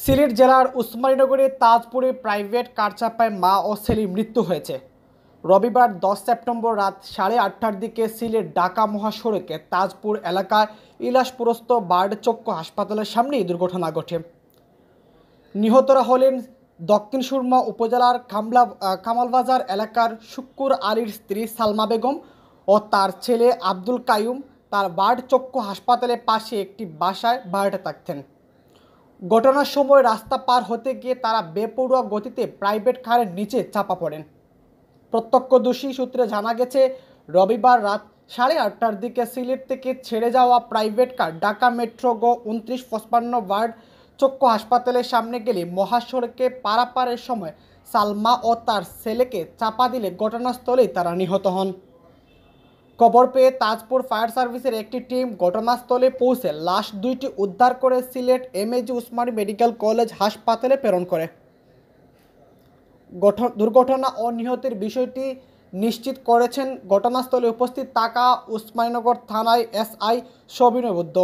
সিলেট জেলার উসমানীনগরে তাজপুরে private car চাপায় মা ও ছেলের মৃত্যু হয়েছে। রবিবার 10 সেপ্টেম্বর রাত 8:30টার দিকে সিলেট ঢাকা মহাসড়কে তাজপুর এলাকায় ইলাশপুরস্থ বার্ড চক্ষু হাসপাতালের সামনে এই দুর্ঘটনা ঘটে। নিহতরা হলেন দক্ষিণ সুরমা উপজেলার কামালবাজার এলাকার শুক্কুর আলীর স্ত্রী সালমা বেগম ও তার ছেলে আব্দুল কাইয়ুম। তার বার্ড চক্ষু হাসপাতালের পাশে একটি বাসায় ভাড়াটে থাকতেন। ঘটনার সময় রাস্তা পার হতে গিয়ে তারা বেপরোয়া গতিতে প্রাইভেট কারের নিচে চাপা পড়েন। প্রত্যক্ষদর্শী সূত্রে জানা গেছে, রবিবার রাত 8:30টার দিকে সিলেট থেকে ছেড়ে যাওয়া প্রাইভেট কার ঢাকা মেট্রো গ 2955 বার্ড চক্ষু হাসপাতালের সামনে গেলে মহাসড়কে পারাপারের সময় সালমা ও তার ছেলেকে চাপা দিলে ঘটনাস্থলেই তারা নিহত হন। খবর পেয়ে তাজপুর ফায়ার সার্ভিসের একটি টিম ঘটনাস্থলে পৌঁছে লাশ দুইটি উদ্ধার করে Sylhet MAG Usmani medical college হাসপাতালে প্রেরণ করে। দুর্ঘটনা ও নিহতের বিষয়টি নিশ্চিত করেছেন ঘটনাস্থলে উপস্থিত থাকা উসমানীনগর থানায় এসআই সবিনয় বুদ্ধ।